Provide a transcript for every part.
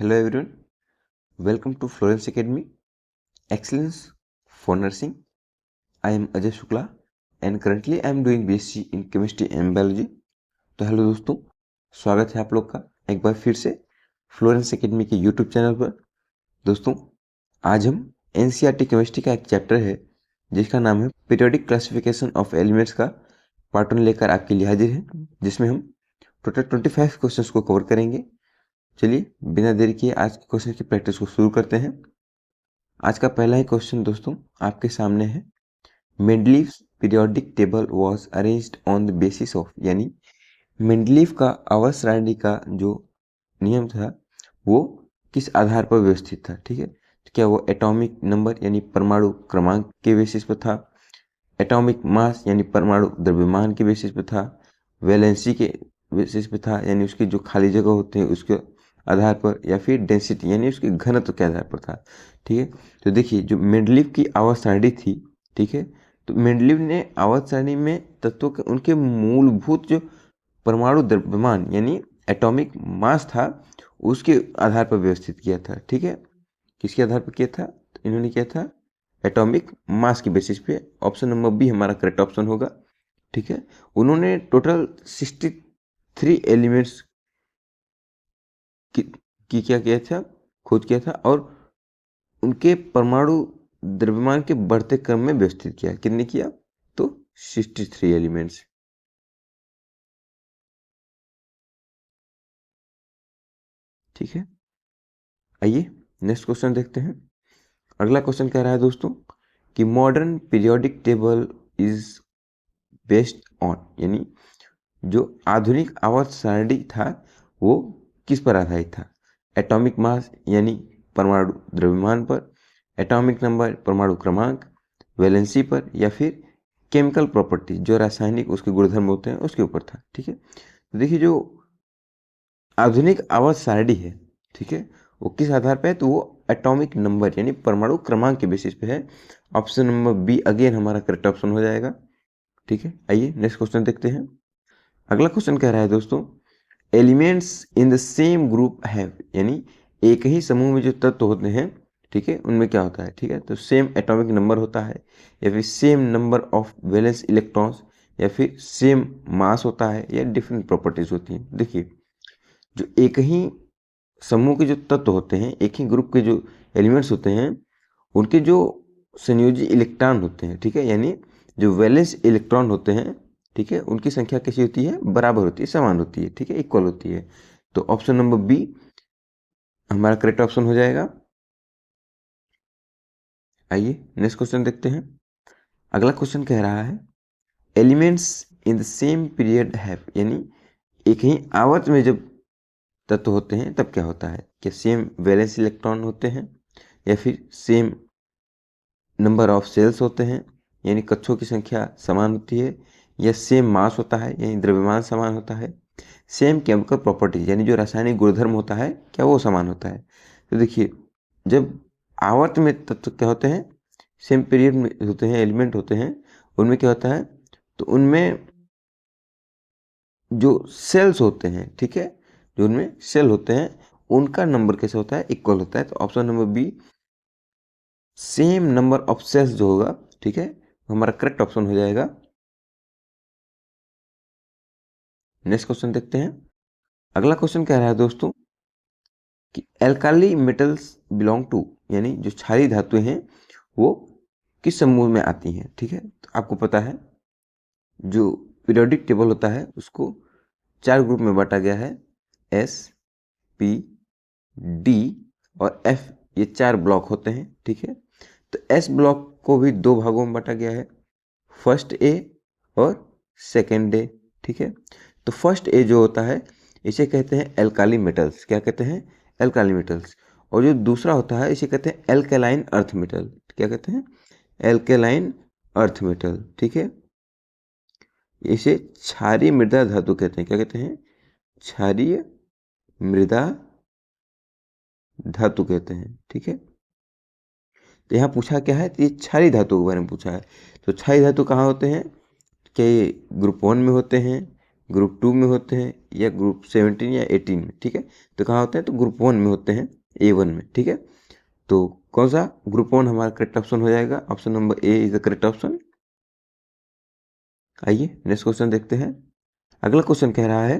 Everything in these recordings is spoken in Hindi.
Hello everyone, welcome to Florence Academy, Excellence for Nursing. I am Ajay Shukla and currently I am doing BSc in Chemistry and Biology. तो हेलो दोस्तों, स्वागत है आप लोग का एक बार फिर से फ्लोरेंस एकेडमी के यूट्यूब चैनल पर। दोस्तों, आज हम एनसीईआरटी केमिस्ट्री का एक चैप्टर है जिसका नाम है पीरियोडिक क्लासिफिकेशन ऑफ एलिमेंट्स का पार्ट 1 लेकर आपके लिए हाजिर हैं, जिसमें हम टोटल 25 क्वेश्चंस को कवर करेंगे। चलिए बिना देरी किए आज के क्वेश्चन की प्रैक्टिस को शुरू करते हैं। आज का पहला ही क्वेश्चन दोस्तों आपके सामने है। Mendeleev's periodic table was arranged on the basis of, यानी मेंडलीव का आवर्त सारणी का जो नियम था वो किस आधार पर व्यवस्थित था। ठीक है, तो क्या वो एटॉमिक नंबर यानी परमाणु क्रमांक के बेसिस पर था, एटॉमिक मास यानी परमाणु द्रव्यमान के बेसिस पर था, वैलेंसी के बेसिस पे था यानी उसकी जो खाली जगह होते हैं उसके आधार पर, या फिर डेंसिटी यानी उसके घनत्व के आधार पर था। ठीक है, तो देखिए जो मेंडलीव की आवर्त सारणी थी, ठीक है, तो मेंडलीव ने आवर्त सारणी में तत्वों के उनके मूलभूत जो परमाणु द्रव्यमान यानी एटॉमिक मास था उसके आधार पर व्यवस्थित किया था। ठीक है, किसके आधार पर किया था? तो इन्होंने किया था एटॉमिक मास के बेसिस पे। ऑप्शन नंबर बी हमारा करेक्ट ऑप्शन होगा। ठीक है, उन्होंने टोटल 63 एलिमेंट्स की क्या किया था, खोज किया था, और उनके परमाणु द्रव्यमान के बढ़ते क्रम में व्यवस्थित किया। कितने किया? तो 63 एलिमेंट्स। ठीक है, आइए नेक्स्ट क्वेश्चन देखते हैं। अगला क्वेश्चन कह रहा है दोस्तों कि modern periodic table is based on, यानी जो आधुनिक आवर्त सारणी था वो किस पर आधारित था? एटॉमिक मास यानी परमाणु द्रव्यमान पर, एटॉमिक नंबर परमाणु क्रमांक, वैलेंसी पर, या फिर केमिकल प्रॉपर्टी जो रासायनिक उसके गुणधर्म होते हैं उसके ऊपर था। ठीक है, तो देखिए जो आधुनिक आवर्त सारणी है, ठीक है, वो किस आधार पे है? तो वो एटॉमिक नंबर यानी परमाणु क्रमांक के बेसिस पे है। ऑप्शन नंबर बी अगेन हमारा करेक्ट ऑप्शन हो जाएगा। ठीक है, आइए नेक्स्ट क्वेश्चन देखते हैं। अगला क्वेश्चन कह रहा है दोस्तों elements in the same group have, यानी एक ही समूह में जो तत्व होते हैं, ठीक है, उनमें क्या होता है? ठीक है, तो सेम एटॉमिक नंबर होता है, या फिर same number of valence electrons, या फिर सेम मास होता है, या डिफरेंट प्रॉपर्टीज होती हैं। देखिए जो एक ही समूह के जो तत्व होते हैं, एक ही ग्रुप के जो एलिमेंट्स होते हैं, उनके जो संयोजी इलेक्ट्रॉन होते हैं, ठीक है, यानी जो वैलेंस इलेक्ट्रॉन होते हैं, ठीक है, उनकी संख्या कैसी होती है? बराबर होती है, समान होती है। ठीक है, इक्वल होती है। तो ऑप्शन नंबर बी हमारा करेक्ट ऑप्शन हो जाएगा। आइए नेक्स्ट क्वेश्चन देखते हैं। अगला क्वेश्चन कह रहा है elements in the same period have, यानी एक ही आवर्त में जब तत्व होते हैं तब क्या होता है? क्या सेम वैलेंस इलेक्ट्रॉन होते हैं, या फिर सेम नंबर ऑफ सेल्स होते हैं यानी कक्षों की संख्या समान होती है, या सेम मास होता है यानी द्रव्यमान समान होता है, सेम केमिकल प्रॉपर्टीज यानी जो रासायनिक गुणधर्म होता है क्या वो समान होता है? तो देखिए जब आवर्त में तत्व क्या होते हैं, सेम पीरियड में होते हैं, एलिमेंट होते हैं, उनमें क्या होता है? तो उनमें जो सेल्स होते हैं, ठीक है, जो उनमें सेल होते हैं उनका नंबर कैसे होता है? इक्वल होता है। तो option number B same number of cells जो होगा, ठीक है, हमारा करेक्ट ऑप्शन हो जाएगा। नेक्स्ट क्वेश्चन देखते हैं। अगला क्वेश्चन कह रहा है दोस्तों कि एल्काली मेटल्स बिलोंग टू, यानी जो क्षारीय धातुएं हैं वो किस समूह में आती हैं? ठीक है, तो आपको पता है जो पीरियोडिक टेबल होता है उसको 4 ग्रुप में बांटा गया है, एस, पी, डी और एफ, ये 4 ब्लॉक होते हैं। ठीक है, तो एस ब्लॉक को भी 2 भागों में बांटा गया है, फर्स्ट ए और सेकेंड ए। ठीक है, तो फर्स्ट ए जो होता है इसे कहते हैं एल्काली मेटल्स। क्या कहते हैं? Alkali metals. और जो दूसरा होता है इसे कहते हैं एल्केलाइन अर्थ मेटल। क्या कहते हैं? Alkaline earth metal. ठीक है, इसे क्षारीय मृदा धातु कहते हैं। क्या कहते हैं? क्षारीय मृदा धातु कहते हैं। ठीक है, तो यहाँ पूछा क्या है? तो ये क्षारीय धातु के बारे में पूछा है। तो क्षारीय धातु कहाँ होते हैं? क्या ये ग्रुप 1 में होते हैं, ग्रुप 2 में होते हैं या ग्रुप 17 या 18 में, ठीक है। तो कहाँ होते हैं, तो ग्रुप 1 में होते हैं, A1 में, ठीक है। तो कौन सा ग्रुप 1 हमारा करेक्ट ऑप्शन हो जाएगा, option number A is the correct option. आइए नेक्स्ट क्वेश्चन देखते हैं। अगला क्वेश्चन कह रहा है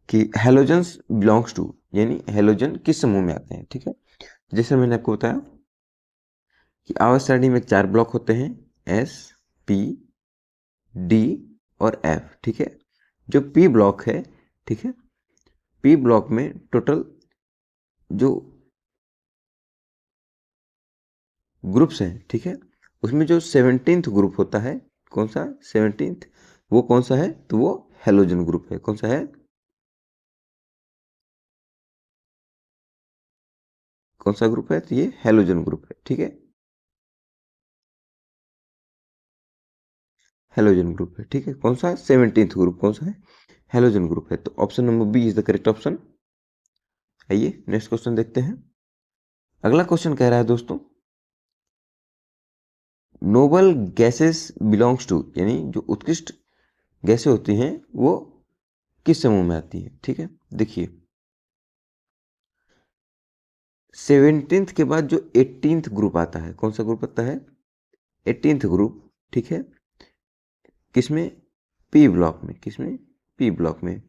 कि हेलोजन्स बिलोंग्स टू, यानी हेलोजन किस समूह में आते हैं, ठीक है। जैसे मैंने आपको बताया कि आवर्त सारणी में 4 ब्लॉक होते हैं, एस, पी, डी और एफ, ठीक है। जो पी ब्लॉक है, ठीक है, पी ब्लॉक में टोटल जो ग्रुप्स हैं, ठीक है, उसमें जो 17th ग्रुप होता है, कौन सा 17th, वो कौन सा है, तो वो हेलोजन ग्रुप है। कौन सा है, कौन सा ग्रुप है, तो ये हेलोजन ग्रुप है, ठीक है, हेलोजन ग्रुप है, ठीक है। कौन सा 17th ग्रुप, कौन सा है, हेलोजन ग्रुप है। तो option number B is the correct option. आइए नेक्स्ट क्वेश्चन देखते हैं। अगला क्वेश्चन कह रहा है दोस्तों, नोबल गैसेस बिलोंग्स टू, यानी जो उत्कृष्ट गैसें होती हैं वो किस समूह में आती है, ठीक है। देखिए 17th के बाद जो 18th ग्रुप आता है, कौन सा ग्रुप आता है, 18th ग्रुप, ठीक है, किसमें, पी ब्लॉक में, किसमें, पी ब्लॉक में,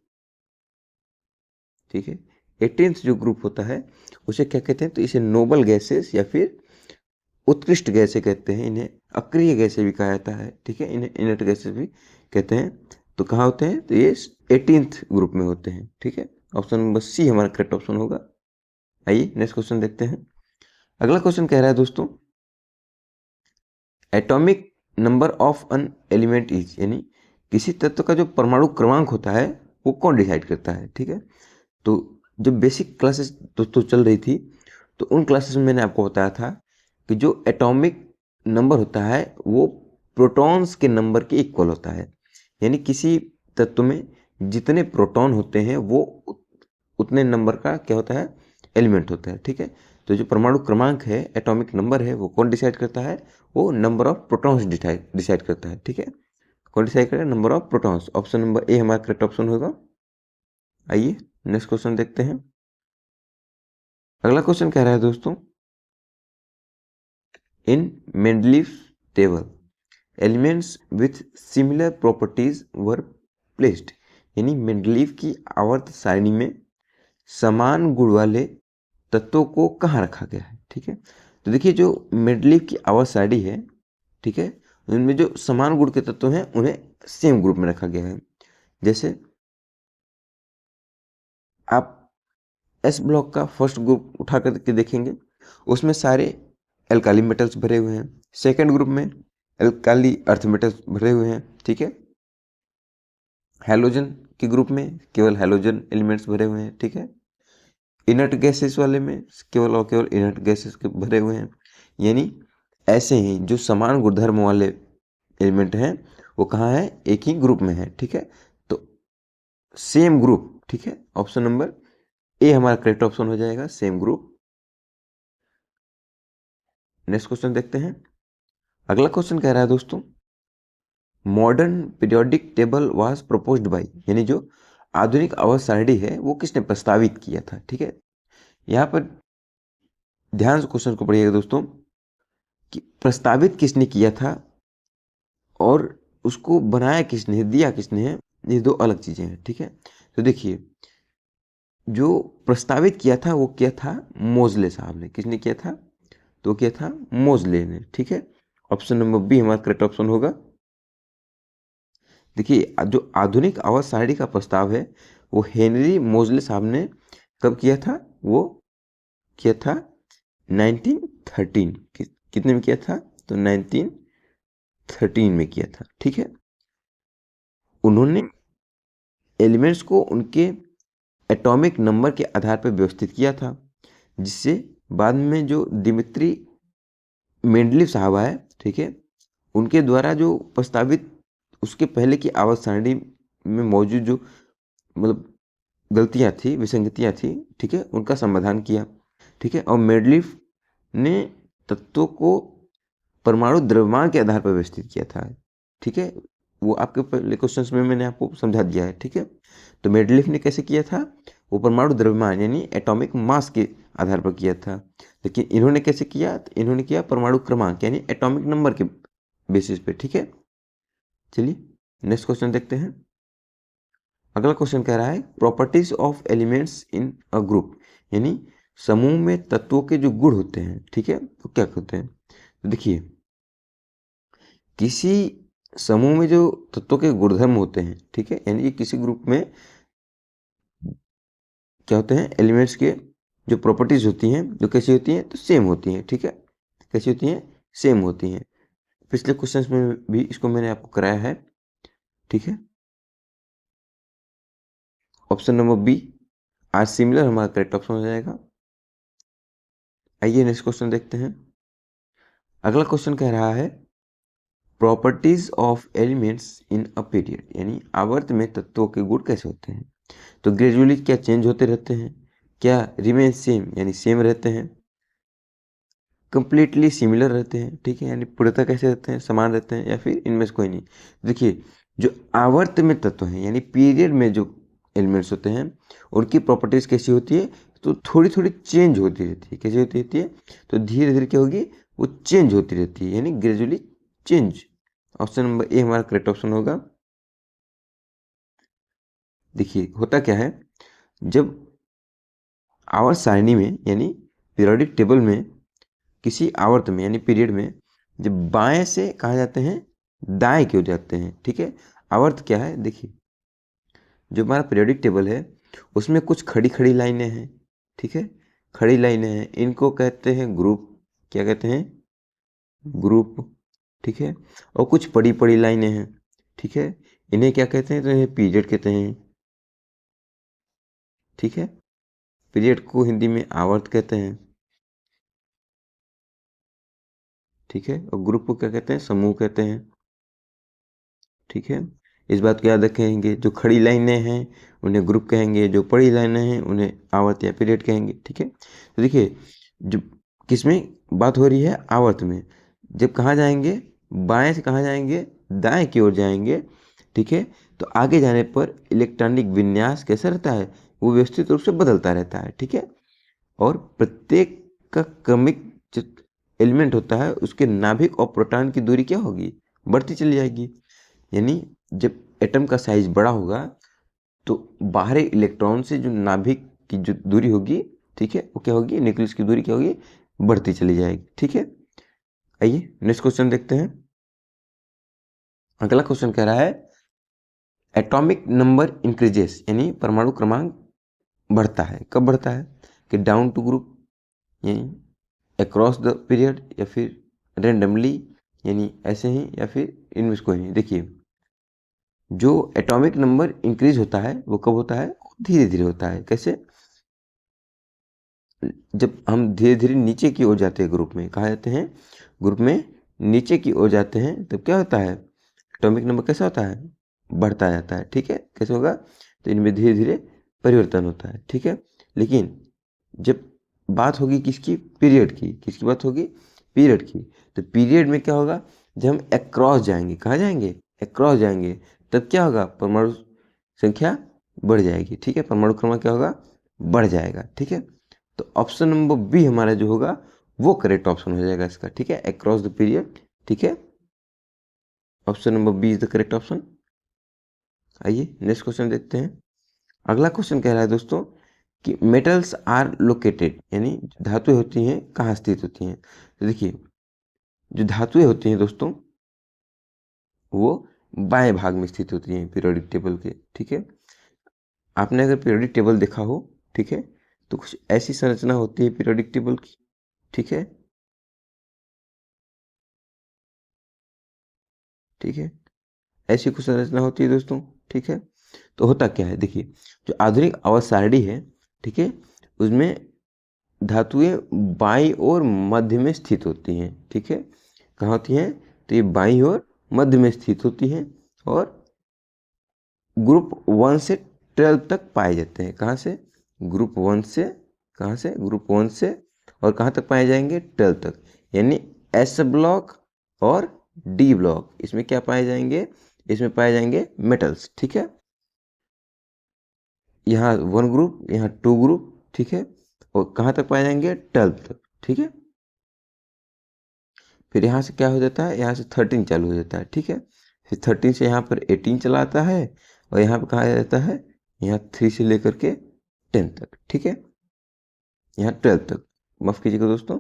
ठीक है। 18th जो ग्रुप होता है उसे क्या कहते हैं, तो इसे नोबल गैसेस या फिर उत्कृष्ट गैसें कहते हैं। इन्हें अक्रिय गैसें भी कहा जाता है, ठीक है, इन्हें इनर्ट गैसेस भी कहते हैं। तो कहाँ होते हैं, तो ये 18th ग्रुप में होते हैं, ठीक है। ऑप्शन नंबर सी हमारा करेक्ट ऑप्शन होगा। आइए नेक्स्ट क्वेश्चन देखते हैं। अगला क्वेश्चन कह रहा है दोस्तों, atomic number of an element is, यानी किसी तत्व का जो परमाणु क्रमांक होता है वो कौन डिसाइड करता है, ठीक है। तो जो बेसिक क्लासेस दोस्तों चल रही थी, तो उन क्लासेस में मैंने आपको बताया था कि जो एटॉमिक नंबर होता है वो प्रोटॉन्स के नंबर के इक्वल होता है। यानी किसी तत्व में जितने प्रोटॉन होते हैं वो उतने नंबर का क्या होता है, एलिमेंट होता है, ठीक है। तो जो परमाणु क्रमांक है, एटॉमिक नंबर है, वो कौन डिसाइड करता है, वो नंबर ऑफ प्रोटॉन्स डिसाइड करता है, ठीक है। कौन डिसाइड करेगा, number of protons. Option number A हमारा करेक्ट ऑप्शन होगा। आइए नेक्स्ट क्वेश्चन देखते हैं। अगला क्वेश्चन कह रहा है दोस्तों, in Mendeleev table elements with similar properties were placed, यानी मेंडलीव की आवर्त सारणी में समान गुण वाले तत्वों को कहाँ रखा गया है, ठीक है। तो देखिए जो मेंडलीव की आवर्त सारणी है, ठीक है, उनमें जो समान गुण के तत्व हैं उन्हें सेम ग्रुप में रखा गया है। जैसे आप एस ब्लॉक का फर्स्ट ग्रुप उठा करके देखेंगे, उसमें सारे एल्काली मेटल्स भरे हुए हैं। सेकेंड ग्रुप में एल्काली अर्थ मेटल्स भरे हुए हैं, ठीक है। हैलोजन के ग्रुप में केवल हैलोजन एलिमेंट्स भरे हुए हैं, ठीक है। इनर्ट गैसेस वाले में केवल और केवल इनर्ट गैसेस के भरे हुए हैं। यानी ऐसे ही जो समान गुणधर्म वाले एलिमेंट हैं वो कहाँ है, एक ही ग्रुप में है, ठीक है। तो सेम ग्रुप, ठीक है, ऑप्शन नंबर ए हमारा करेक्ट ऑप्शन हो जाएगा, सेम ग्रुप। नेक्स्ट क्वेश्चन देखते हैं। अगला क्वेश्चन कह रहा है दोस्तों, modern periodic table was proposed by, यानी जो आधुनिक आवर्त सारणी है वो किसने प्रस्तावित किया था, ठीक है। यहाँ पर ध्यान से क्वेश्चन को पढ़िएगा दोस्तों कि प्रस्तावित किसने किया था और उसको बनाया किसने, दिया किसने है, ये दो अलग चीजें हैं, ठीक है। तो देखिए जो प्रस्तावित किया था वो किया था मोजले साहब ने। किसने किया था, तो किया था मोजले ने, ठीक है। ऑप्शन नंबर बी हमारा करेक्ट ऑप्शन होगा। देखिए जो आधुनिक आवास सारणी का प्रस्ताव है वो हेनरी मोजले साहब ने कब किया था, वो किया था 1913। कितने में किया था, तो 1913 में किया था, ठीक है। उन्होंने एलिमेंट्स को उनके एटॉमिक नंबर के आधार पर व्यवस्थित किया था, जिससे बाद में जो दिमित्री मेंडलीव साहब आए, ठीक है, उनके द्वारा जो प्रस्तावित उसके पहले की आवर्त सारणी में मौजूद जो मतलब गलतियां थी, विसंगतियां थी, ठीक है, उनका समाधान किया, ठीक है। और मेंडलीव ने तत्वों को परमाणु द्रव्यमान के आधार पर व्यवस्थित किया था, ठीक है। वो आपके पहले क्वेश्चंस में मैंने आपको समझा दिया है, ठीक है। तो मेंडलीफ ने कैसे किया था, वो परमाणु द्रव्यमान यानी एटॉमिक मास के आधार पर किया था। लेकिन इन्होंने कैसे किया, तो इन्होंने किया परमाणु क्रमांक यानी एटॉमिक नंबर के बेसिस पे, ठीक है। चलिए नेक्स्ट क्वेश्चन देखते हैं। अगला क्वेश्चन कह रहा है properties of elements in a group, यानी समूह में तत्वों के जो गुण होते हैं, ठीक है, वो क्या होते हैं। तो देखिए किसी समूह में जो तत्वों के गुणधर्म होते हैं, ठीक है, यानी कि किसी ग्रुप में क्या होते हैं, एलिमेंट्स के जो प्रॉपर्टीज होती हैं जो कैसी होती हैं, तो सेम होती हैं, ठीक है। कैसी होती हैं, सेम होती हैं। पिछले क्वेश्चंस में भी इसको मैंने आपको कराया है, ठीक है। Option number B are similar हमारा करेक्ट ऑप्शन हो जाएगा। आइए नेक्स्ट क्वेश्चन देखते हैं। अगला क्वेश्चन कह रहा है properties of elements in a period, यानी आवर्त में तत्वों के गुण कैसे होते हैं। तो ग्रेजुअली क्या चेंज होते रहते हैं, क्या रिमेन सेम यानी सेम रहते हैं, कंप्लीटली सिमिलर रहते हैं, ठीक है, यानी पूर्णतः कैसे रहते हैं, समान रहते हैं, या फिर इनमें से कोई नहीं। देखिए जो आवर्त में तत्व हैं यानी पीरियड में जो एलिमेंट्स होते हैं उनकी प्रॉपर्टीज कैसी होती है, तो थोड़ी थोड़ी चेंज होती रहती है। कैसी होती रहती है, तो धीरे धीरे क्या होगी, वो चेंज होती रहती है, यानी gradually change. Option number A हमारा करेक्ट ऑप्शन होगा। देखिए होता क्या है, जब आवर्त सारणी में यानी पीरियोडिक टेबल में किसी आवर्त में यानी पीरियड में जब बाएं से कहा जाते हैं दाएं की ओर जाते हैं, ठीक है। आवर्त क्या है, देखिए जो हमारा पीरियोडिक टेबल है उसमें कुछ खड़ी खड़ी लाइनें हैं, ठीक है, खड़ी लाइनें हैं, इनको कहते हैं ग्रुप। क्या कहते हैं, ग्रुप, ठीक है। और कुछ पड़ी पड़ी लाइनें हैं, ठीक है, इन्हें क्या कहते हैं, तो इन्हें पीरियड कहते हैं, ठीक है। पीरियड को हिंदी में आवर्त कहते हैं, ठीक है। और ग्रुप को क्या कहते हैं, समूह कहते हैं, ठीक है। इस बात को याद रखेंगे, जो खड़ी लाइनें हैं उन्हें ग्रुप कहेंगे, जो पड़ी लाइनें हैं उन्हें आवर्त या पीरियड कहेंगे, ठीक है। तो देखिए जो किसमें बात हो रही है, आवर्त में, जब कहाँ जाएंगे, बाएं से कहाँ जाएंगे, दाएं की ओर जाएंगे, ठीक है। तो आगे जाने पर इलेक्ट्रॉनिक विन्यास कैसा रहता है, वो व्यवस्थित रूप से बदलता रहता है, ठीक है। और प्रत्येक का क्रमिक जो एलिमेंट होता है उसके नाभिक और प्रोटॉन की दूरी क्या होगी, बढ़ती चली जाएगी। यानी जब एटम का साइज बड़ा होगा तो बाहरी इलेक्ट्रॉन से जो नाभिक की जो दूरी होगी, ठीक है, वो क्या होगी, न्यूक्लियस की दूरी क्या होगी, बढ़ती चली जाएगी, ठीक है। आइए नेक्स्ट क्वेश्चन देखते हैं। अगला क्वेश्चन कह रहा है एटॉमिक नंबर इंक्रीजेस, यानी परमाणु क्रमांक बढ़ता है, कब बढ़ता है, कि डाउन टू ग्रुप यानी अक्रॉस द पीरियड, या फिर रेंडमली यानी ऐसे ही, या फिर इनमें से कोई नहीं। देखिए जो एटॉमिक नंबर इंक्रीज होता है वो कब होता है, धीरे धीरे होता है। कैसे, जब हम धीरे धीरे नीचे की ओर जाते हैं ग्रुप में, कहा जाते हैं ग्रुप में नीचे की ओर जाते हैं, तब क्या होता है, एटॉमिक नंबर कैसा होता है, बढ़ता जाता है, ठीक है। कैसे होगा, तो इनमें धीरे धीरे परिवर्तन होता है, ठीक है। लेकिन जब बात होगी किसकी, पीरियड की, किसकी बात होगी, पीरियड की, तो पीरियड में क्या होगा, जब हम अक्रॉस जाएंगे, कहाँ जाएंगे, अक्रॉस जाएंगे, तब क्या होगा, परमाणु संख्या बढ़ जाएगी, ठीक है, परमाणु क्रमांक क्या होगा, बढ़ जाएगा, ठीक है। तो ऑप्शन नंबर बी हमारा जो होगा वो करेक्ट ऑप्शन हो जाएगा इसका, ठीक है, अक्रॉस द पीरियड, ठीक है। Option number B is the correct option. आइए नेक्स्ट क्वेश्चन देखते हैं। अगला क्वेश्चन कह रहा है दोस्तों कि मेटल्स आर लोकेटेड, यानी धातुएं होती हैं कहाँ स्थित होती हैं। तो देखिए जो धातुएं होती हैं दोस्तों वो बाएं भाग में स्थित होती हैं पीरियोडिक टेबल के, ठीक है। आपने अगर पीरियोडिक टेबल देखा हो, ठीक है, तो कुछ ऐसी संरचना होती है पीरियोडिक टेबल की, ठीक है, ठीक है, ऐसी कुछ संरचना होती है दोस्तों, ठीक है। तो होता क्या है, देखिए जो आधुनिक आवर्त सारणी है, ठीक है, उसमें धातुएं बाईं और मध्य में स्थित होती हैं, ठीक है। कहाँ होती हैं, तो ये बाईं और मध्य में स्थित होती हैं, और ग्रुप 1 से 12 तक पाए जाते हैं। कहाँ से, ग्रुप 1 से, कहाँ से, ग्रुप 1 से, और कहाँ तक पाए जाएंगे, 12 तक, यानी एस ब्लॉक और डी ब्लॉक, इसमें क्या पाए जाएंगे, इसमें पाए जाएंगे मेटल्स, ठीक है। यहाँ 1 ग्रुप, यहाँ 2 ग्रुप, ठीक है। और कहाँ तक पाए जाएंगे? 12 तक, ठीक है। फिर यहाँ से क्या हो जाता है? यहाँ से 13 चालू हो जाता है, ठीक है। फिर 13 से यहाँ पर 18 चला आता है, और यहाँ पर कहाँ आ जाता है? यहाँ 3 से लेकर के 10 तक, ठीक है। यहाँ 12 तक, माफ कीजिएगा दोस्तों,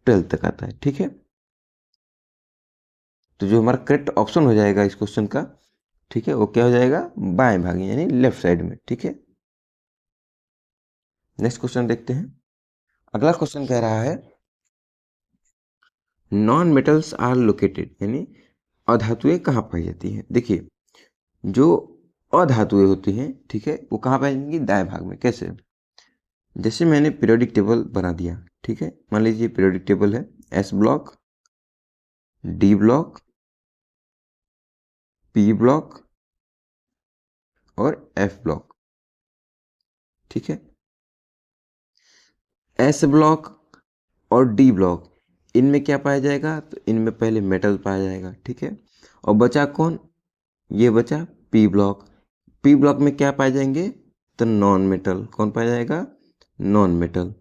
12 तक आता है, ठीक है। तो जो हमारा करेक्ट ऑप्शन हो जाएगा इस क्वेश्चन का, ठीक है, वो क्या हो जाएगा? बाएं भाग यानी लेफ्ट साइड में, ठीक है। नेक्स्ट क्वेश्चन देखते हैं। अगला क्वेश्चन कह रहा है नॉन मेटल्स आर लोकेटेड, यानी अधातुएं कहाँ पाई जाती हैं। देखिए, जो अधातुएं होती हैं, ठीक है, वो कहाँ पाई जाएंगी? दाएं भाग में। कैसे? जैसे मैंने पीरियोडिक टेबल बना दिया, ठीक है। मान लीजिए पीरियोडिक टेबल है, S block, D block, P block और एफ ब्लॉक, ठीक है। एस ब्लॉक और डी ब्लॉक, इनमें क्या पाया जाएगा? तो इनमें पहले मेटल पाया जाएगा, ठीक है। और बचा कौन? ये बचा पी ब्लॉक। पी ब्लॉक में क्या पाए जाएंगे? तो नॉन मेटल। कौन पाया जाएगा? नॉन मेटल,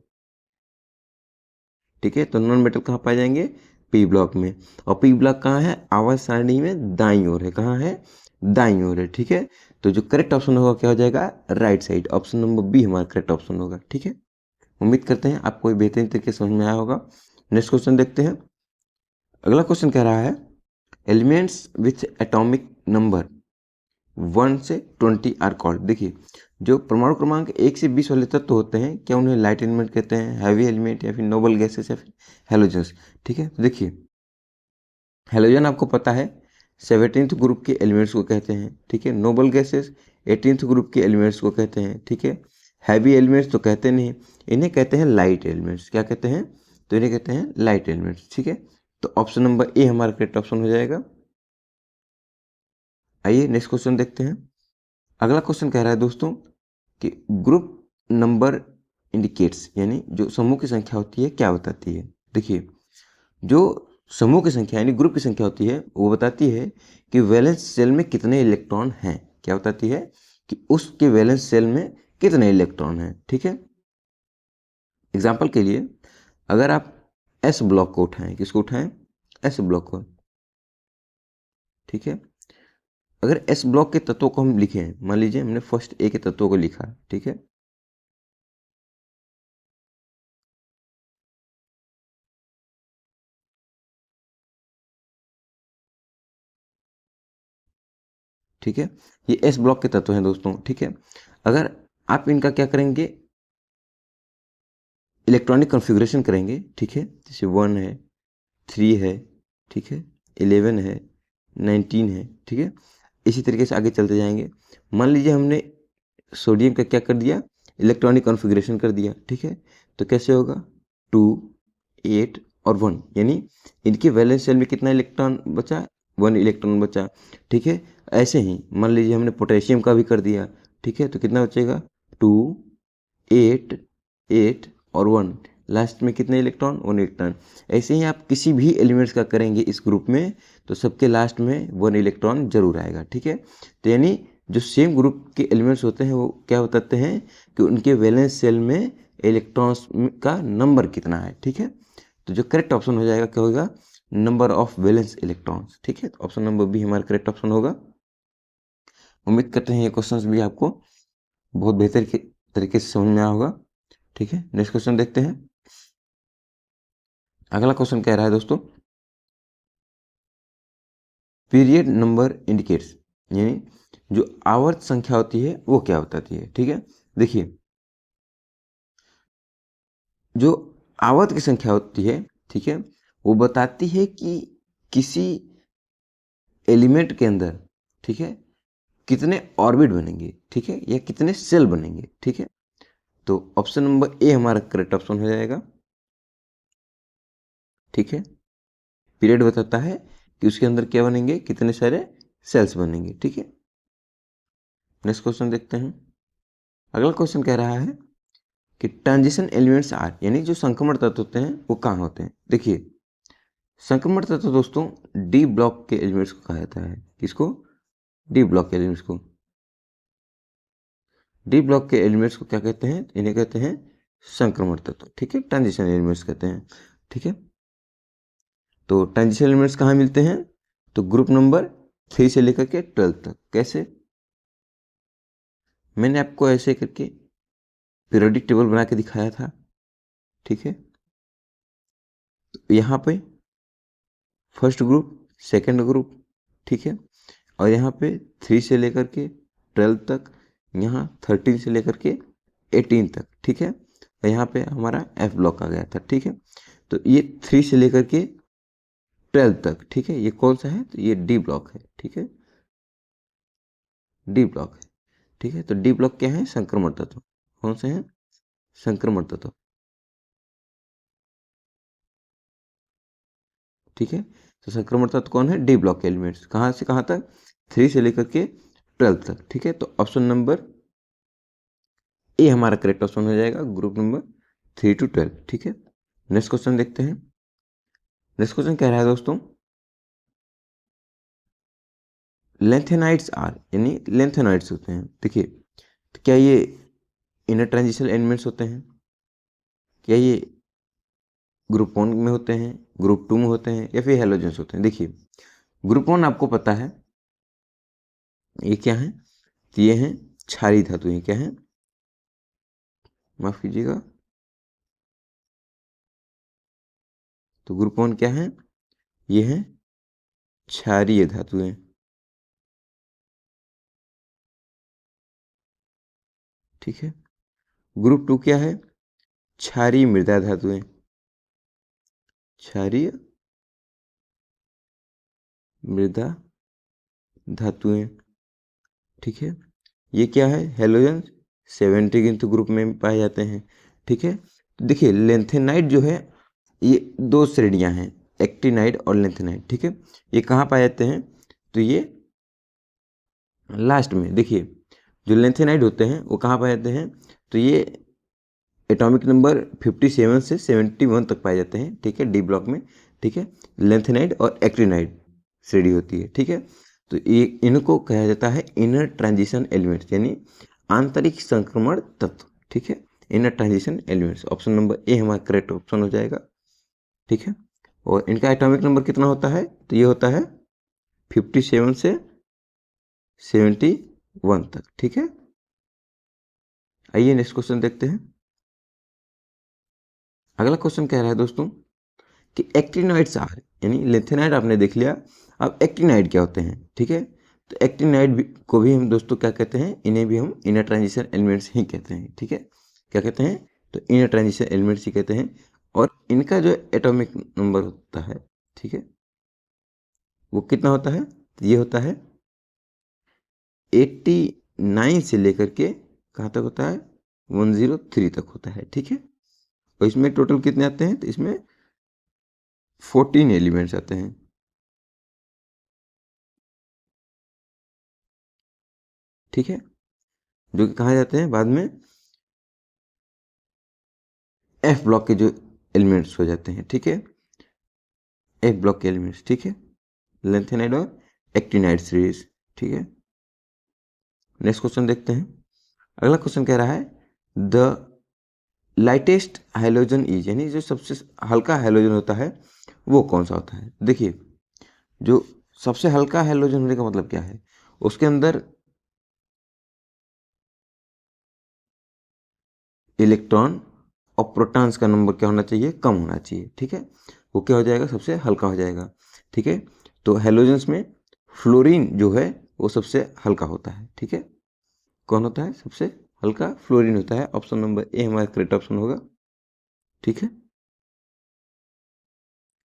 ठीक है। तो नॉन मेटल कहाँ पाए जाएंगे? पी ब्लॉक में। और पी ब्लॉक कहाँ है? आवर्त सारणी में दाईं ओर है। कहाँ है? दाईं ओर है, ठीक है। तो जो करेक्ट ऑप्शन होगा क्या हो जाएगा? Right side. Option number B हमारा करेक्ट ऑप्शन होगा, ठीक है। उम्मीद करते हैं आपको बेहतरीन तरीके से समझ में आया होगा। नेक्स्ट क्वेश्चन देखते हैं। अगला क्वेश्चन कह रहा है एलिमेंट्स विथ एटॉमिक नंबर 1 से 20 आर कॉल्ड। देखिए, जो परमाणु क्रमांक 1 से 20 वाले तत्व होते हैं, क्या उन्हें लाइट एलिमेंट कहते हैं, हैवी एलिमेंट, या फिर नोबल गैसेस, या फिर हेलोजन्स, ठीक है। तो देखिए, हेलोजन आपको पता है 17th ग्रुप के एलिमेंट्स को कहते हैं, ठीक है। नोबल गैसेस 18th ग्रुप के एलिमेंट्स को कहते हैं, ठीक है। हैवी एलिमेंट्स तो कहते नहीं, इन्हें कहते हैं लाइट एलिमेंट्स। क्या कहते हैं? तो इन्हें कहते हैं लाइट एलिमेंट्स, ठीक है। तो ऑप्शन नंबर ए हमारा करेक्ट ऑप्शन हो जाएगा। आइए नेक्स्ट क्वेश्चन देखते हैं। अगला क्वेश्चन कह रहा है दोस्तों कि ग्रुप नंबर इंडिकेट्स, यानी जो समूह की संख्या होती है क्या बताती है। देखिए, जो समूह की संख्या यानी ग्रुप की संख्या होती है, वो बताती है कि वैलेंस सेल में कितने इलेक्ट्रॉन हैं। क्या बताती है? कि उसके वैलेंस सेल में कितने इलेक्ट्रॉन हैं, ठीक है। एग्जाम्पल के लिए, अगर आप एस ब्लॉक को उठाएं, किसको उठाएं? एस ब्लॉक को, ठीक है। अगर एस ब्लॉक के तत्वों को हम लिखें, मान लीजिए हमने फर्स्ट ए के तत्वों को लिखा, ठीक है। ठीक है, ये एस ब्लॉक के तत्व हैं दोस्तों, ठीक है। अगर आप इनका क्या करेंगे? इलेक्ट्रॉनिक कॉन्फ़िगरेशन करेंगे, ठीक है। जैसे 1 है, 3 है, ठीक है, 11 है, 19 है, ठीक है। इसी तरीके से आगे चलते जाएंगे। मान लीजिए हमने सोडियम का क्या कर दिया? इलेक्ट्रॉनिक कॉन्फ़िगरेशन कर दिया, ठीक है। तो कैसे होगा? 2, 8 और 1, यानी इनके वैलेंस शेल में कितना इलेक्ट्रॉन बचा? 1 इलेक्ट्रॉन बचा, ठीक है। ऐसे ही मान लीजिए हमने पोटेशियम का भी कर दिया, ठीक है। तो कितना बचेगा? 2, 8, 8 और 1, लास्ट में कितने इलेक्ट्रॉन? 1 इलेक्ट्रॉन। ऐसे ही आप किसी भी एलिमेंट्स का करेंगे इस ग्रुप में, तो सबके लास्ट में 1 इलेक्ट्रॉन जरूर आएगा, ठीक है। तो यानी जो सेम ग्रुप के एलिमेंट्स होते हैं वो क्या बताते हैं कि उनके वैलेंस सेल में इलेक्ट्रॉन्स का नंबर कितना है, ठीक है। तो जो करेक्ट ऑप्शन हो जाएगा क्या होगा? नंबर ऑफ वैलेंस इलेक्ट्रॉन्स, ठीक है। तो ऑप्शन नंबर बी हमारा करेक्ट ऑप्शन होगा। उम्मीद करते हैं ये क्वेश्चंस भी आपको बहुत बेहतर तरीके से समझ में आया होगा, ठीक है। नेक्स्ट क्वेश्चन देखते हैं। अगला क्वेश्चन कह रहा है दोस्तों पीरियड नंबर इंडिकेट्स, यानी जो आवर्त संख्या होती है वो क्या बताती है, ठीक है। देखिए, जो आवर्त की संख्या होती है, ठीक है, वो बताती है कि किसी एलिमेंट के अंदर, ठीक है, कितने ऑर्बिट बनेंगे, ठीक है, या कितने सेल बनेंगे, ठीक है। तो ऑप्शन नंबर ए हमारा करेक्ट ऑप्शन हो जाएगा, ठीक है। पीरियड बताता है कि उसके अंदर क्या बनेंगे, कितने सारे सेल्स बनेंगे, ठीक है। नेक्स्ट क्वेश्चन देखते हैं। अगला क्वेश्चन कह रहा है कि ट्रांजिशन एलिमेंट्स आर, यानी जो संक्रमण तत्व होते हैं वो कहाँ होते हैं। देखिए, संक्रमण तत्व दोस्तों डी ब्लॉक के एलिमेंट्स को कहा जाता है। किसको? डी ब्लॉक के एलिमेंट्स को। डी ब्लॉक के एलिमेंट्स को क्या कहते हैं? इन्हें कहते हैं संक्रमण तत्व, ठीक है, ट्रांजिशन एलिमेंट्स कहते हैं, ठीक है। तो ट्रांजिशन एलिमेंट्स कहाँ मिलते हैं? तो ग्रुप नंबर 3 से लेकर के 12 तक। कैसे? मैंने आपको ऐसे करके पीरियोडिक टेबल बना के दिखाया था, ठीक है। तो यहाँ पे फर्स्ट ग्रुप, सेकंड ग्रुप, ठीक है, और यहाँ पे 3 से लेकर के 12 तक, यहाँ 13 से लेकर के 18 तक, ठीक है। और यहाँ पे हमारा एफ ब्लॉक आ गया था, ठीक है। तो ये 3 से लेकर के 12 तक, ठीक है, ये कौन सा है? तो ये डी ब्लॉक है, ठीक है, डी ब्लॉक है, ठीक है। तो डी ब्लॉक क्या है? संक्रमण तत्व। कौन से हैं? संक्रमण तत्व, ठीक है। तो संक्रमण तत्व कौन है? डी ब्लॉक के एलिमेंट्स। कहाँ से कहाँ तक? 3 से लेकर के 12 तक, ठीक है। तो ऑप्शन नंबर ए हमारा करेक्ट ऑप्शन हो जाएगा, ग्रुप नंबर 3 to 12, ठीक है। नेक्स्ट क्वेश्चन देखते हैं। नेक्स्ट क्वेश्चन कह रहा है दोस्तों, लेंथेनाइड्स आर, यानी लेंथेनाइड्स होते हैं, देखिए, तो क्या ये इनर ट्रांजिशन एलिमेंट्स होते हैं? क्या ये ग्रुप 1 में होते हैं, ग्रुप 2 में होते हैं, या फिर हेलोजेंस होते हैं? देखिए, ग्रुप 1 आपको पता है ये क्या है? तो ये हैं क्षारीय धातु। ये क्या है? माफ कीजिएगा, तो ग्रुप 1 क्या है? ये है क्षारीय धातुएं, ठीक है। ग्रुप 2 क्या है? क्षारीय मृदा धातुएं, क्षारीय मृदा धातुएं, ठीक है। ये क्या है? हेलोजन 70 किंतु ग्रुप में पाए जाते हैं, ठीक है। तो देखिए, लेंथेनाइड जो है ये 2 श्रेणियां हैं, एक्टिनाइड और लेंथेनाइड, ठीक है। ये कहाँ पाए जाते हैं? तो ये लास्ट में, देखिए, जो लेंथेनाइड होते हैं वो कहाँ पाए जाते हैं? तो ये एटॉमिक नंबर 57 से 71 तक पाए जाते हैं, ठीक है, डी ब्लॉक में, ठीक है। लेंथेनाइड और एक्टिनाइड श्रेणी होती है, ठीक है। तो ये इनको कहा जाता है इनर ट्रांजिशन एलिमेंट्स, यानी आंतरिक संक्रमण तत्व, ठीक है, inner transition elements. Option number A हमारा करेक्ट ऑप्शन हो जाएगा, ठीक है। और इनका एटॉमिक नंबर कितना होता है? तो ये होता है 57 से 71 तक, ठीक है। आइए नेक्स्ट क्वेश्चन देखते हैं। अगला क्वेश्चन कह रहा है दोस्तों कि एक्टिनॉइड्स आर, यानी लेंथेनाइड आपने देख लिया, अब एक्टिनाइड क्या होते हैं, ठीक है। तो एक्टिनाइड को भी हम दोस्तों क्या कहते हैं? इन्हें भी हम इनर ट्रांजिशन एलिमेंट्स ही कहते हैं, ठीक है। क्या कहते हैं? तो इनर ट्रांजिशन एलिमेंट्स ही कहते हैं। और इनका जो एटॉमिक नंबर होता है, ठीक है, वो कितना होता है? तो ये होता है 89 से लेकर के कहाँ तक होता है? 103 तक होता है, ठीक है। और इसमें टोटल कितने आते हैं? तो इसमें 14 एलिमेंट्स आते हैं, ठीक है, जो कि कहाँ जाते हैं बाद में? एफ ब्लॉक के जो एलिमेंट्स हो जाते हैं, ठीक है, एफ ब्लॉक के एलिमेंट्स, ठीक है, लेंथेनाइड और एक्टिनाइड सीरीज, ठीक है। नेक्स्ट क्वेश्चन देखते हैं। अगला क्वेश्चन कह रहा है द लाइटेस्ट हाइलोजन इज, यानी जो सबसे हल्का हाइलोजन होता है वो कौन सा होता है? देखिए, जो सबसे हल्का हाइलोजन होने का मतलब क्या है? उसके अंदर इलेक्ट्रॉन और प्रोटॉन्स का नंबर क्या होना चाहिए? कम होना चाहिए, ठीक है। वो क्या हो जाएगा? सबसे हल्का हो जाएगा, ठीक है। तो हेलोजेंस में फ्लोरीन जो है वो सबसे हल्का होता है, ठीक है। कौन होता है सबसे हल्का? फ्लोरीन होता है। ऑप्शन नंबर ए हमारा करेक्ट ऑप्शन होगा, ठीक है।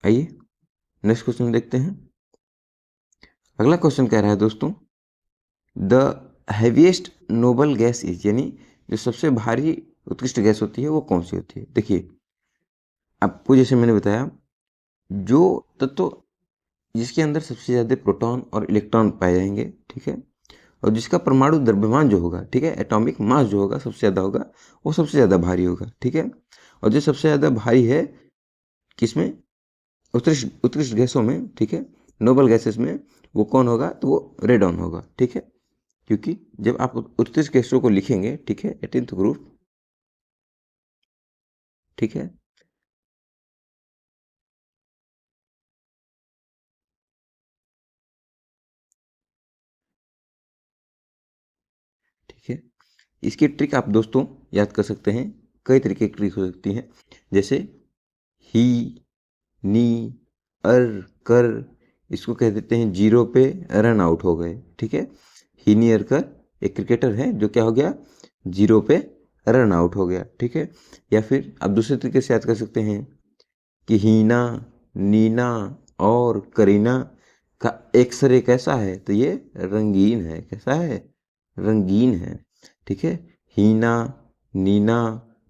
आइए नेक्स्ट क्वेश्चन देखते हैं। अगला क्वेश्चन कह रहा है दोस्तों the heaviest noble gas is, यानी जो सबसे भारी उत्कृष्ट गैस होती है वो कौन सी होती है? देखिए, आपको जैसे मैंने बताया, जो तत्व जिसके अंदर सबसे ज़्यादा प्रोटॉन और इलेक्ट्रॉन पाए जाएंगे, ठीक है, और जिसका परमाणु द्रव्यमान जो होगा, ठीक है, एटॉमिक मास जो होगा सबसे ज़्यादा होगा, वो सबसे ज़्यादा भारी होगा, ठीक है। और जो सबसे ज़्यादा भारी है किसमें? उत्कृष्ट उत्कृष्ट गैसों में, ठीक है, नोबल गैसेस में वो कौन होगा, तो वो रेडॉन होगा, ठीक है। क्योंकि जब आप उत्कृष्ट गैसों को लिखेंगे, ठीक है, 18th ग्रुप, ठीक है, ठीक है। इसकी ट्रिक आप दोस्तों याद कर सकते हैं, कई तरीके की ट्रिक हो सकती हैं, जैसे ही, नी, अर, कर, इसको कह देते हैं जीरो पे रन आउट हो गए, ठीक है। ही, नी, अर, कर एक क्रिकेटर है जो क्या हो गया, जीरो पे रन आउट हो गया, ठीक है। या फिर आप दूसरे तरीके से याद कर सकते हैं कि हीना, नीना और करीना का एक्सरे कैसा है, तो ये रंगीन है, कैसा है, रंगीन है, ठीक है। हीना, नीना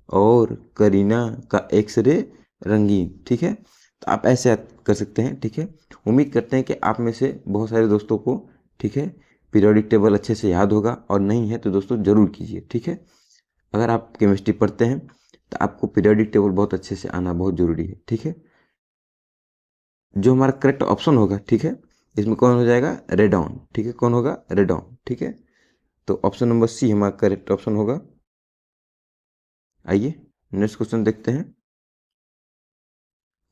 और करीना का एक्सरे रंगीन, ठीक है। तो आप ऐसे याद कर सकते हैं, ठीक है। उम्मीद करते हैं कि आप में से बहुत सारे दोस्तों को, ठीक है, पीरियोडिक टेबल अच्छे से याद होगा, और नहीं है तो दोस्तों ज़रूर कीजिए, ठीक है। अगर आप केमिस्ट्री पढ़ते हैं तो आपको पीरियोडिक टेबल बहुत अच्छे से आना बहुत ज़रूरी है, ठीक है। जो हमारा करेक्ट ऑप्शन होगा, ठीक है, इसमें कौन हो जाएगा, रेडॉन, ठीक है, कौन होगा, रेडॉन, ठीक है। तो ऑप्शन नंबर सी हमारा करेक्ट ऑप्शन होगा। आइए नेक्स्ट क्वेश्चन देखते हैं।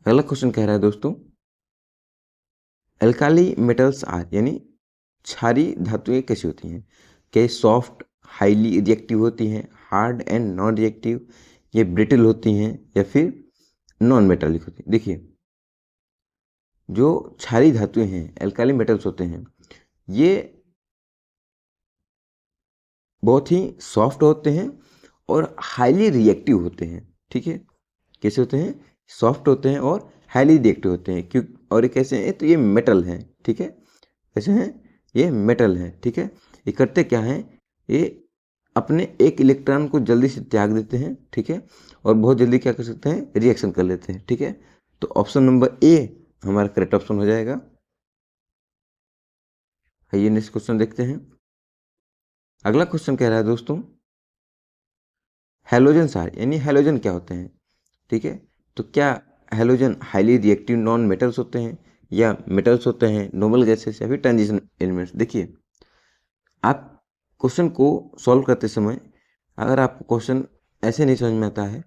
अगला क्वेश्चन कह रहा है दोस्तों, एल्काली मेटल्स आर, यानी क्षारीय धातुएं कैसी होती हैं, क्या सॉफ्ट, हाईली रिएक्टिव होती हैं, हार्ड एंड नॉन रिएक्टिव, ये ब्रिटल होती हैं, या फिर नॉन मेटालिक होती हैं। देखिए, जो क्षारीय धातुएं हैं, एल्काली मेटल्स होते हैं, ये बहुत ही सॉफ्ट होते हैं और हाईली रिएक्टिव होते हैं, ठीक है। कैसे होते हैं, सॉफ्ट होते हैं और हाईली रिएक्टिव होते हैं, क्यों, और ये कैसे हैं, तो ये मेटल हैं, ठीक है। कैसे हैं, ये मेटल हैं, ठीक है। ये करते क्या हैं, ये अपने एक इलेक्ट्रॉन को जल्दी से त्याग देते हैं, ठीक है, और बहुत जल्दी क्या कर सकते हैं, रिएक्शन कर लेते हैं, ठीक है। तो ऑप्शन नंबर ए हमारा करेक्ट ऑप्शन हो जाएगा। आइए नेक्स्ट क्वेश्चन देखते हैं। अगला क्वेश्चन कह रहा है दोस्तों, हेलोजन सार, यानी हेलोजन क्या होते हैं, ठीक है। तो क्या halogen highly reactive non metals होते हैं, या मेटल्स होते हैं, नोबल गैसेस, या फिर ट्रांजिशन एलिमेंट्स। देखिए, आप क्वेश्चन को सॉल्व करते समय अगर आपको क्वेश्चन ऐसे नहीं समझ में आता है,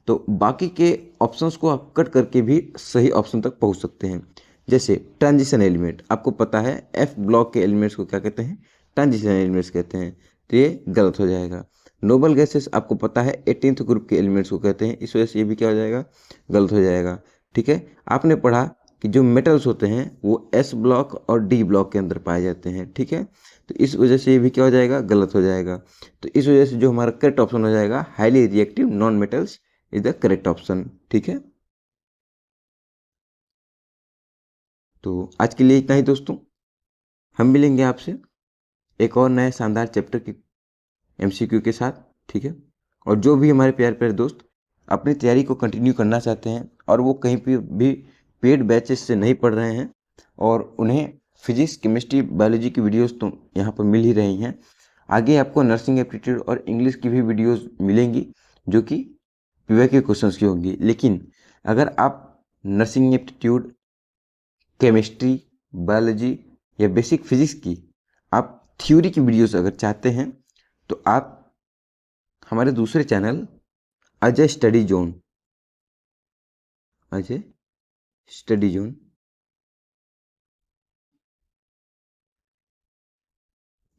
तो बाकी के ऑप्शंस को आप कट करके भी सही ऑप्शन तक पहुंच सकते हैं। जैसे ट्रांजिशन एलिमेंट, आपको पता है एफ ब्लॉक के एलिमेंट्स को क्या कहते हैं, ट्रांजिशन एलिमेंट्स कहते हैं, तो ये गलत हो जाएगा। नोबल गैसेस आपको पता है 18th ग्रुप के एलिमेंट्स को कहते हैं, इस वजह से ये भी क्या हो जाएगा, गलत हो जाएगा, ठीक है। आपने पढ़ा कि जो मेटल्स होते हैं वो एस ब्लॉक और डी ब्लॉक के अंदर पाए जाते हैं, ठीक है। तो इस वजह से ये भी क्या हो जाएगा, गलत हो जाएगा। तो इस वजह से जो हमारा करेक्ट ऑप्शन हो जाएगा, highly reactive non metals is the correct option, ठीक है। तो आज के लिए इतना ही दोस्तों, हम मिलेंगे आपसे एक और नए शानदार चैप्टर के एमसीक्यू के साथ, ठीक है। और जो भी हमारे प्यारे प्यारे दोस्त अपनी तैयारी को कंटिन्यू करना चाहते हैं और वो कहीं पे भी पेड बैचेस से नहीं पढ़ रहे हैं, और उन्हें फिजिक्स, केमिस्ट्री, बायोलॉजी की वीडियोस तो यहाँ पर मिल ही रही हैं, आगे आपको नर्सिंग एप्टीट्यूड और इंग्लिश की भी वीडियोस मिलेंगी जो कि पीवाई के क्वेश्चंस की होंगी। लेकिन अगर आप नर्सिंग एप्टीट्यूड, केमिस्ट्री, बायोलॉजी या बेसिक फिजिक्स की आप थ्योरी की वीडियोस अगर चाहते हैं, तो आप हमारे दूसरे channel Ajay study zone, Ajay study zone,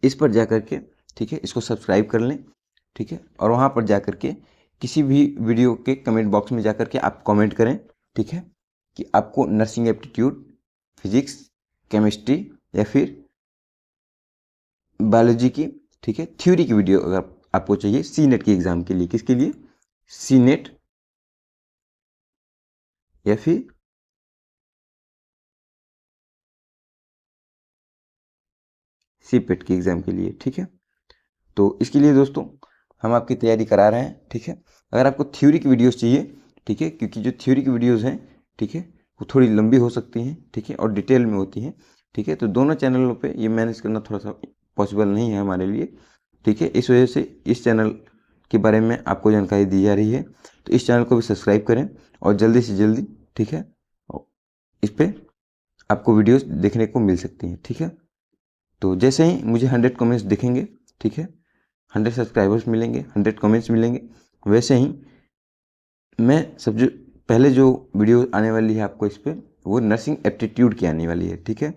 इस पर जा कर के, ठीक है, इसको सब्सक्राइब कर लें, ठीक है। और वहाँ पर जा कर के किसी भी वीडियो के कमेंट बॉक्स में जा कर के आप कमेंट करें, ठीक है, कि आपको नर्सिंग एप्टीट्यूड, फिजिक्स, केमिस्ट्री या फिर बायोलॉजी की, ठीक है, थ्योरी की वीडियो अगर आपको चाहिए सी नेट के एग्जाम के लिए, किसके लिए, सी नेट या फिर सी पेट के एग्जाम के लिए, ठीक है। तो इसके लिए दोस्तों हम आपकी तैयारी करा रहे हैं, ठीक है। अगर आपको थ्योरी की वीडियोस चाहिए, ठीक है, क्योंकि जो थ्योरी की वीडियोस हैं, ठीक है, वो थोड़ी लंबी हो सकती हैं, ठीक है, और डिटेल में होती हैं, ठीक है। तो दोनों चैनलों पे ये मैनेज करना थोड़ा सा पॉसिबल नहीं है हमारे लिए, ठीक है। इस वजह से इस चैनल के बारे में आपको जानकारी दी जा रही है, तो इस चैनल को भी सब्सक्राइब करें और जल्दी से जल्दी, ठीक है, इस पर आपको वीडियोस देखने को मिल सकती हैं, ठीक है। तो जैसे ही मुझे 100 कमेंट्स दिखेंगे, ठीक है, 100 सब्सक्राइबर्स मिलेंगे, 100 कमेंट्स मिलेंगे, वैसे ही मैं सबसे पहले जो वीडियो आने वाली है आपको इस पर, वो नर्सिंग एप्टीट्यूड की आने वाली है, ठीक है।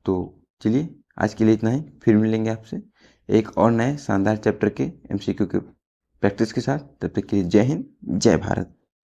तो चलिए आज के लिए इतना ही, फिर मिलेंगे आपसे एक और नए शानदार चैप्टर के MCQ के प्रैक्टिस के साथ। तब तक के लिए जय हिंद, जय भारत।